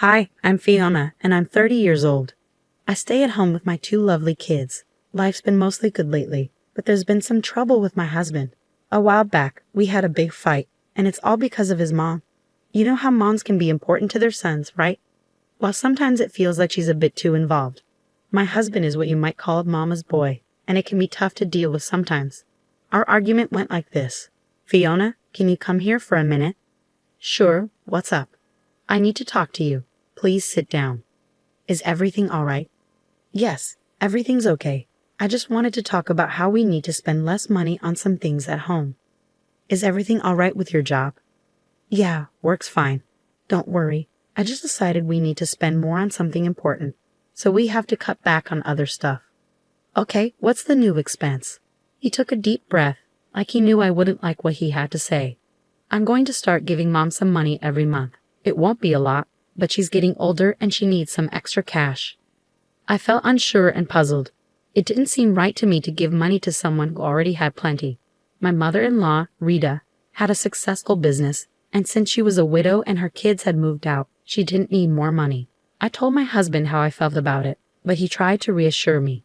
Hi, I'm Fiona, and I'm 30 years old. I stay at home with my two lovely kids. Life's been mostly good lately, but there's been some trouble with my husband. A while back, we had a big fight, and it's all because of his mom. You know how moms can be important to their sons, right? Well, sometimes it feels like she's a bit too involved. My husband is what you might call a mama's boy, and it can be tough to deal with sometimes. Our argument went like this. Fiona, can you come here for a minute? Sure, what's up? I need to talk to you. Please sit down. Is everything all right? Yes, everything's okay. I just wanted to talk about how we need to spend less money on some things at home. Is everything all right with your job? Yeah, work's fine. Don't worry. I just decided we need to spend more on something important, so we have to cut back on other stuff. Okay, what's the new expense? He took a deep breath, like he knew I wouldn't like what he had to say. I'm going to start giving Mom some money every month. It won't be a lot, but she's getting older and she needs some extra cash. I felt unsure and puzzled. It didn't seem right to me to give money to someone who already had plenty. My mother-in-law, Rita, had a successful business, and since she was a widow and her kids had moved out, she didn't need more money. I told my husband how I felt about it, but he tried to reassure me.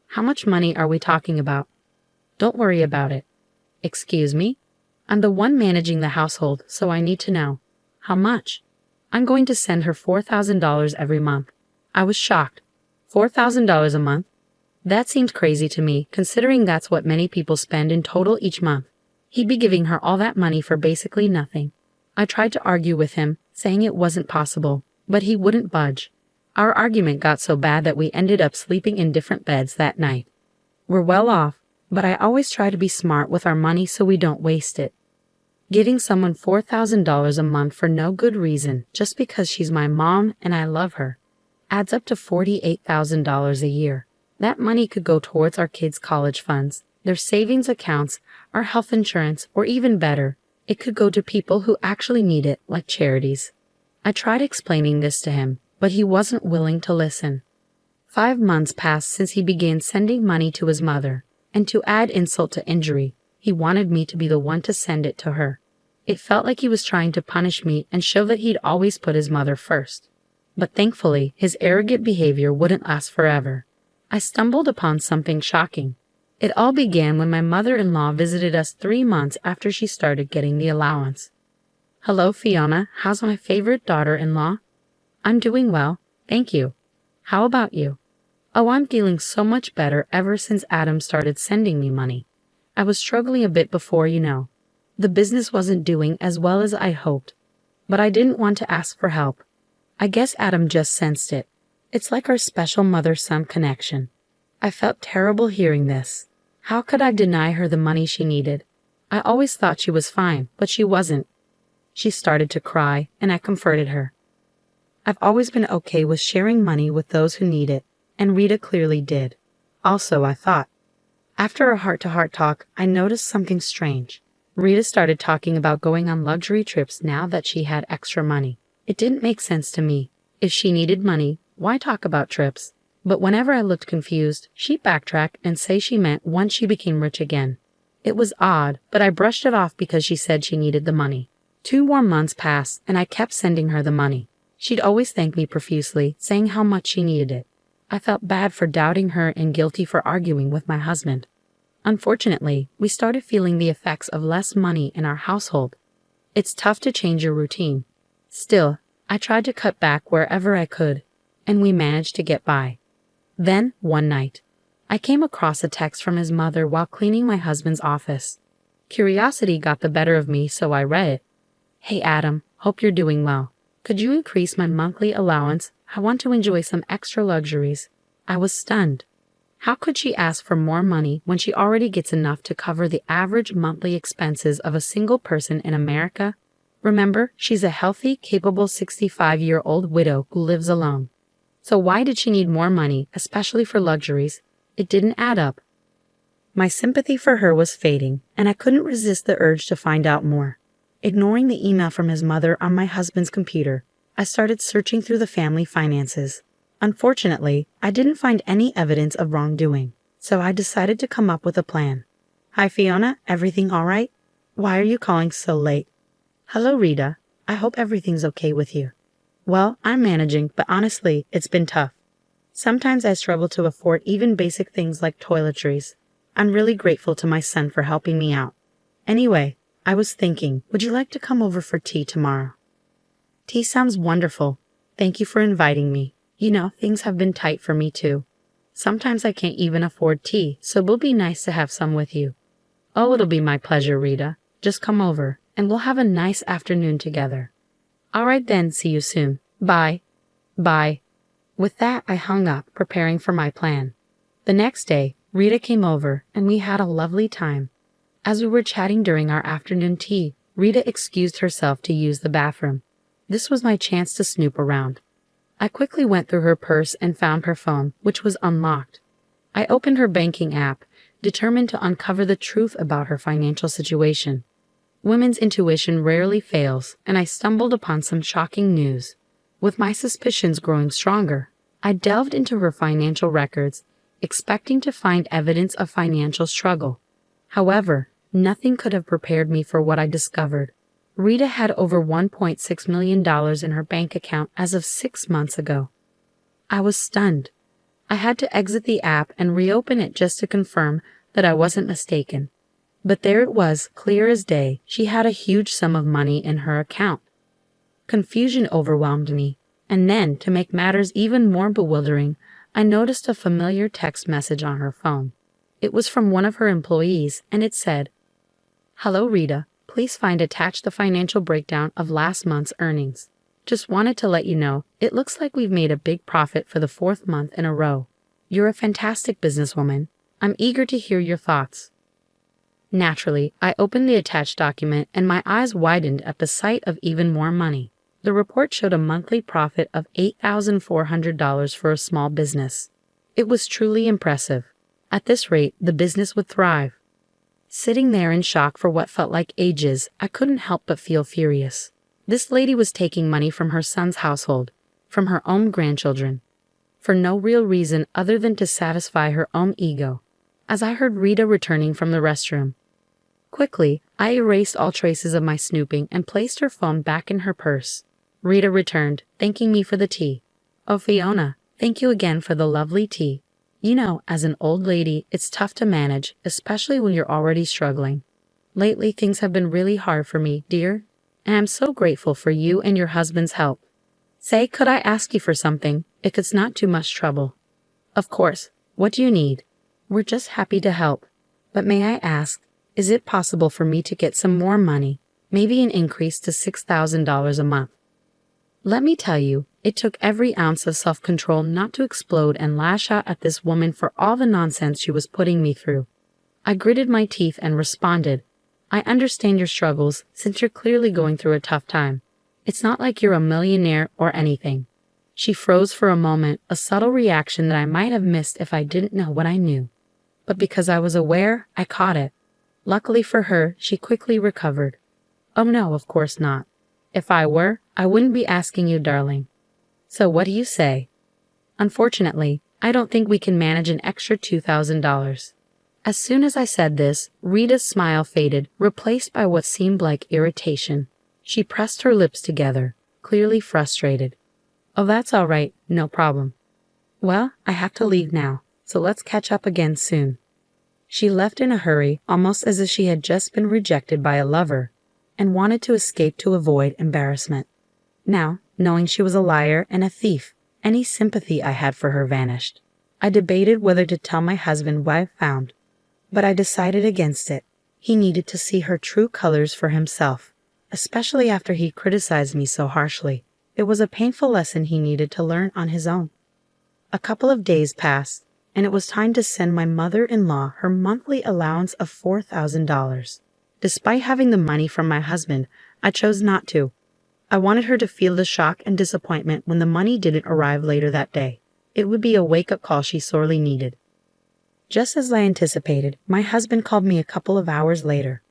How much money are we talking about? Don't worry about it. Excuse me? I'm the one managing the household, so I need to know. How much? I'm going to send her $4,000 every month. I was shocked. $4,000 a month? That seemed crazy to me, considering that's what many people spend in total each month. He'd be giving her all that money for basically nothing. I tried to argue with him, saying it wasn't possible, but he wouldn't budge. Our argument got so bad that we ended up sleeping in different beds that night. We're well off, but I always try to be smart with our money so we don't waste it. Giving someone $4,000 a month for no good reason, just because she's my mom and I love her, adds up to $48,000 a year. That money could go towards our kids' college funds, their savings accounts, our health insurance, or even better, it could go to people who actually need it, like charities. I tried explaining this to him, but he wasn't willing to listen. 5 months passed since he began sending money to his mother, and to add insult to injury, he wanted me to be the one to send it to her. It felt like he was trying to punish me and show that he'd always put his mother first. But thankfully, his arrogant behavior wouldn't last forever. I stumbled upon something shocking. It all began when my mother-in-law visited us 3 months after she started getting the allowance. Hello, Fiona. How's my favorite daughter-in-law? I'm doing well, thank you. How about you? Oh, I'm feeling so much better ever since Adam started sending me money. I was struggling a bit before, you know. The business wasn't doing as well as I hoped, but I didn't want to ask for help. I guess Adam just sensed it. It's like our special mother-son connection. I felt terrible hearing this. How could I deny her the money she needed? I always thought she was fine, but she wasn't. She started to cry, and I comforted her. I've always been okay with sharing money with those who need it, and Rita clearly did. Also, I thought. After a heart-to-heart talk, I noticed something strange. Rita started talking about going on luxury trips now that she had extra money. It didn't make sense to me. If she needed money, why talk about trips? But whenever I looked confused, she'd backtrack and say she meant once she became rich again. It was odd, but I brushed it off because she said she needed the money. 2 more months passed, and I kept sending her the money. She'd always thank me profusely, saying how much she needed it. I felt bad for doubting her and guilty for arguing with my husband. Unfortunately, we started feeling the effects of less money in our household. It's tough to change your routine. Still, I tried to cut back wherever I could, and we managed to get by. Then, one night, I came across a text from his mother while cleaning my husband's office. Curiosity got the better of me, so I read it. Hey Adam, hope you're doing well. Could you increase my monthly allowance? I want to enjoy some extra luxuries. I was stunned. How could she ask for more money when she already gets enough to cover the average monthly expenses of a single person in America? Remember, she's a healthy, capable 65-year-old widow who lives alone. So why did she need more money, especially for luxuries? It didn't add up. My sympathy for her was fading, and I couldn't resist the urge to find out more. Ignoring the email from his mother on my husband's computer, I started searching through the family finances. Unfortunately, I didn't find any evidence of wrongdoing, so I decided to come up with a plan. Hi Fiona, everything all right? Why are you calling so late? Hello Rita, I hope everything's okay with you. Well, I'm managing, but honestly, it's been tough. Sometimes I struggle to afford even basic things like toiletries. I'm really grateful to my son for helping me out. Anyway, I was thinking, would you like to come over for tea tomorrow? Tea sounds wonderful. Thank you for inviting me. You know, things have been tight for me too. Sometimes I can't even afford tea, so it'll be nice to have some with you. Oh, it'll be my pleasure, Rita. Just come over, and we'll have a nice afternoon together. All right then, see you soon. Bye. Bye. With that, I hung up, preparing for my plan. The next day, Rita came over, and we had a lovely time. As we were chatting during our afternoon tea, Rita excused herself to use the bathroom. This was my chance to snoop around. I quickly went through her purse and found her phone, which was unlocked. I opened her banking app, determined to uncover the truth about her financial situation. Women's intuition rarely fails, and I stumbled upon some shocking news. With my suspicions growing stronger, I delved into her financial records, expecting to find evidence of financial struggle. However, nothing could have prepared me for what I discovered. Rita had over $1.6 million in her bank account as of 6 months ago. I was stunned. I had to exit the app and reopen it just to confirm that I wasn't mistaken. But there it was, clear as day. She had a huge sum of money in her account. Confusion overwhelmed me, and then, to make matters even more bewildering, I noticed a familiar text message on her phone. It was from one of her employees, and it said, "Hello Rita, please find attached the financial breakdown of last month's earnings. Just wanted to let you know, it looks like we've made a big profit for the 4th month in a row. You're a fantastic businesswoman. I'm eager to hear your thoughts." Naturally, I opened the attached document and my eyes widened at the sight of even more money. The report showed a monthly profit of $8,400 for a small business. It was truly impressive. At this rate, the business would thrive. Sitting there in shock for what felt like ages, I couldn't help but feel furious. This lady was taking money from her son's household, from her own grandchildren, for no real reason other than to satisfy her own ego. As I heard Rita returning from the restroom, quickly, I erased all traces of my snooping and placed her phone back in her purse. Rita returned, thanking me for the tea. "Oh, Fiona, thank you again for the lovely tea. You know, as an old lady, it's tough to manage, especially when you're already struggling. Lately, things have been really hard for me, dear, and I'm so grateful for you and your husband's help. Say, could I ask you for something, if it's not too much trouble?" "Of course. What do you need?" "We're just happy to help. But may I ask, is it possible for me to get some more money, maybe an increase to $6,000 a month?" Let me tell you, it took every ounce of self-control not to explode and lash out at this woman for all the nonsense she was putting me through. I gritted my teeth and responded, "I understand your struggles since you're clearly going through a tough time. It's not like you're a millionaire or anything." She froze for a moment, a subtle reaction that I might have missed if I didn't know what I knew. But because I was aware, I caught it. Luckily for her, she quickly recovered. "Oh no, of course not. If I were, I wouldn't be asking you, darling. So what do you say?" "Unfortunately, I don't think we can manage an extra $2,000. As soon as I said this, Rita's smile faded, replaced by what seemed like irritation. She pressed her lips together, clearly frustrated. "Oh, that's all right, no problem. Well, I have to leave now, so let's catch up again soon." She left in a hurry, almost as if she had just been rejected by a lover, and wanted to escape to avoid embarrassment. Now, knowing she was a liar and a thief, any sympathy I had for her vanished. I debated whether to tell my husband what I found, but I decided against it. He needed to see her true colors for himself, especially after he criticized me so harshly. It was a painful lesson he needed to learn on his own. A couple of days passed, and it was time to send my mother-in-law her monthly allowance of $4,000. Despite having the money from my husband, I chose not to. I wanted her to feel the shock and disappointment when the money didn't arrive later that day. It would be a wake-up call she sorely needed. Just as I anticipated, my husband called me a couple of hours later.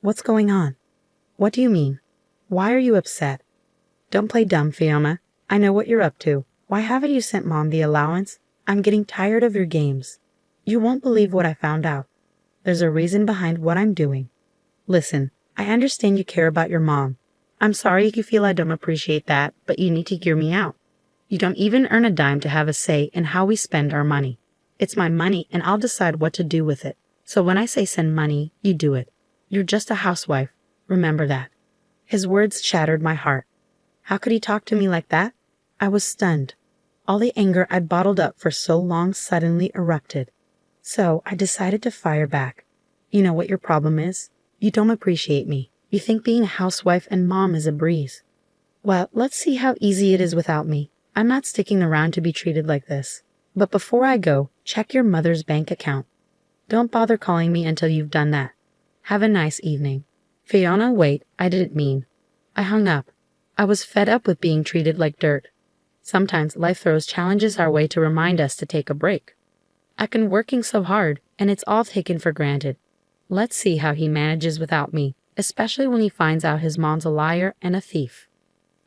"What's going on?" "What do you mean? Why are you upset?" "Don't play dumb, Fiona. I know what you're up to. Why haven't you sent Mom the allowance? I'm getting tired of your games. You won't believe what I found out. There's a reason behind what I'm doing. Listen, I understand you care about your mom, I'm sorry if you feel I don't appreciate that, but you need to hear me out. You don't even earn a dime to have a say in how we spend our money. It's my money and I'll decide what to do with it. So when I say send money, you do it. You're just a housewife. Remember that. His words shattered my heart. How could he talk to me like that? I was stunned. All the anger I'd bottled up for so long suddenly erupted. So I decided to fire back. You know what your problem is? You don't appreciate me. You think being a housewife and mom is a breeze. Well, let's see how easy it is without me. I'm not sticking around to be treated like this. But before I go, check your mother's bank account. Don't bother calling me until you've done that. Have a nice evening. Fiona, wait, I didn't mean. I hung up. I was fed up with being treated like dirt. Sometimes life throws challenges our way to remind us to take a break. I've been working so hard, and it's all taken for granted. Let's see how he manages without me, especially when he finds out his mom's a liar and a thief.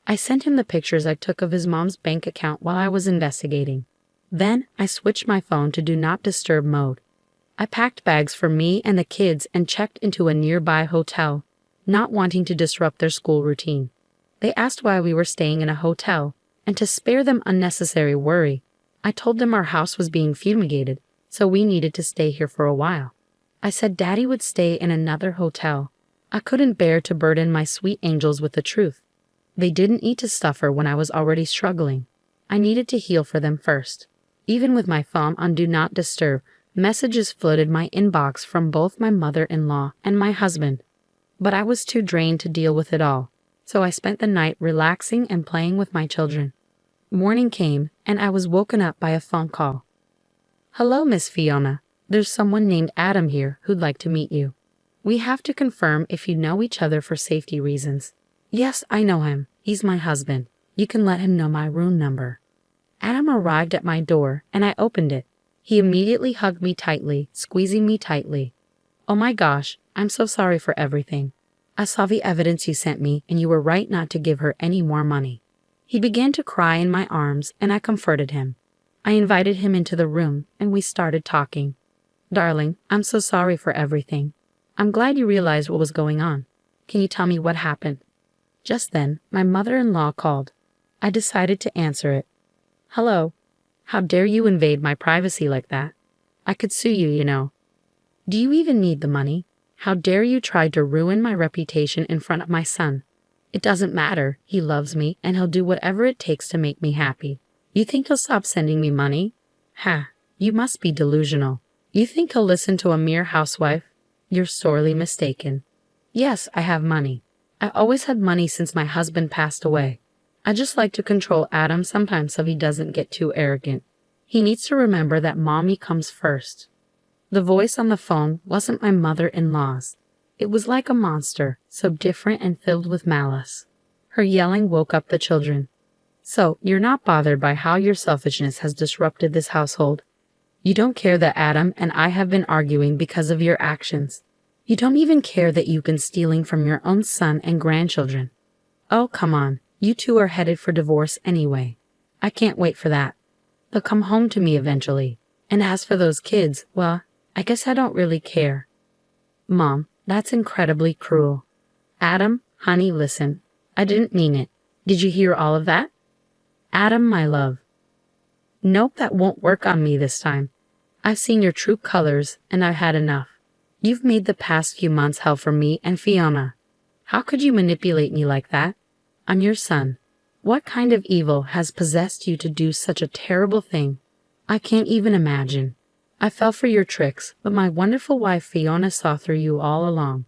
I sent him the pictures I took of his mom's bank account while I was investigating. Then I switched my phone to do not disturb mode. I packed bags for me and the kids and checked into a nearby hotel, not wanting to disrupt their school routine. They asked why we were staying in a hotel, and to spare them unnecessary worry, I told them our house was being fumigated, so we needed to stay here for a while. I said Daddy would stay in another hotel. I couldn't bear to burden my sweet angels with the truth. They didn't need to suffer when I was already struggling. I needed to heal for them first. Even with my phone on Do Not Disturb, messages flooded my inbox from both my mother-in-law and my husband. But I was too drained to deal with it all, so I spent the night relaxing and playing with my children. Morning came, and I was woken up by a phone call. Hello, Miss Fiona. There's someone named Adam here who'd like to meet you. We have to confirm if you know each other for safety reasons. Yes, I know him. He's my husband. You can let him know my room number. Adam arrived at my door, and I opened it. He immediately hugged me tightly, squeezing me tightly. Oh my gosh, I'm so sorry for everything. I saw the evidence you sent me, and you were right not to give her any more money. He began to cry in my arms, and I comforted him. I invited him into the room, and we started talking. Darling, I'm so sorry for everything. I'm glad you realized what was going on. Can you tell me what happened? Just then, my mother-in-law called. I decided to answer it. Hello. How dare you invade my privacy like that? I could sue you, you know. Do you even need the money? How dare you try to ruin my reputation in front of my son? It doesn't matter. He loves me, and he'll do whatever it takes to make me happy. You think he'll stop sending me money? Ha, you must be delusional. You think he'll listen to a mere housewife? You're sorely mistaken. Yes, I have money. I always had money since my husband passed away. I just like to control Adam sometimes so he doesn't get too arrogant. He needs to remember that mommy comes first. The voice on the phone wasn't my mother-in-law's. It was like a monster, so different and filled with malice. Her yelling woke up the children. So, you're not bothered by how your selfishness has disrupted this household. You don't care that Adam and I have been arguing because of your actions. You don't even care that you've been stealing from your own son and grandchildren. Oh, come on. You two are headed for divorce anyway. I can't wait for that. They'll come home to me eventually. And as for those kids, well, I guess I don't really care. Mom, that's incredibly cruel. Adam, honey, listen. I didn't mean it. Did you hear all of that? Adam, my love. Nope, that won't work on me this time. I've seen your true colors, and I've had enough. You've made the past few months hell for me and Fiona. How could you manipulate me like that? I'm your son. What kind of evil has possessed you to do such a terrible thing? I can't even imagine. I fell for your tricks, but my wonderful wife Fiona saw through you all along.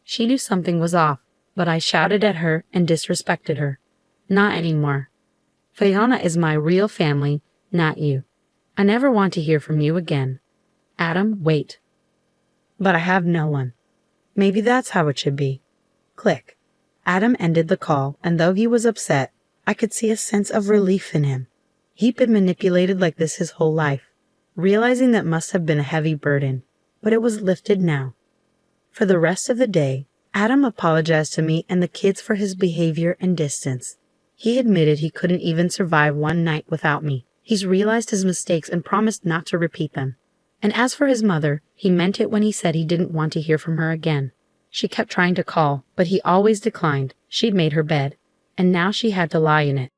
She knew something was off, but I shouted at her and disrespected her. Not anymore. Fiona is my real family, not you. I never want to hear from you again. Adam, wait. But I have no one. Maybe that's how it should be. Click. Adam ended the call, and though he was upset, I could see a sense of relief in him. He'd been manipulated like this his whole life. Realizing that must have been a heavy burden, but it was lifted now. For the rest of the day, Adam apologized to me and the kids for his behavior and distance. He admitted he couldn't even survive one night without me. He's realized his mistakes and promised not to repeat them. And as for his mother, he meant it when he said he didn't want to hear from her again. She kept trying to call, but he always declined. She'd made her bed, and now she had to lie in it.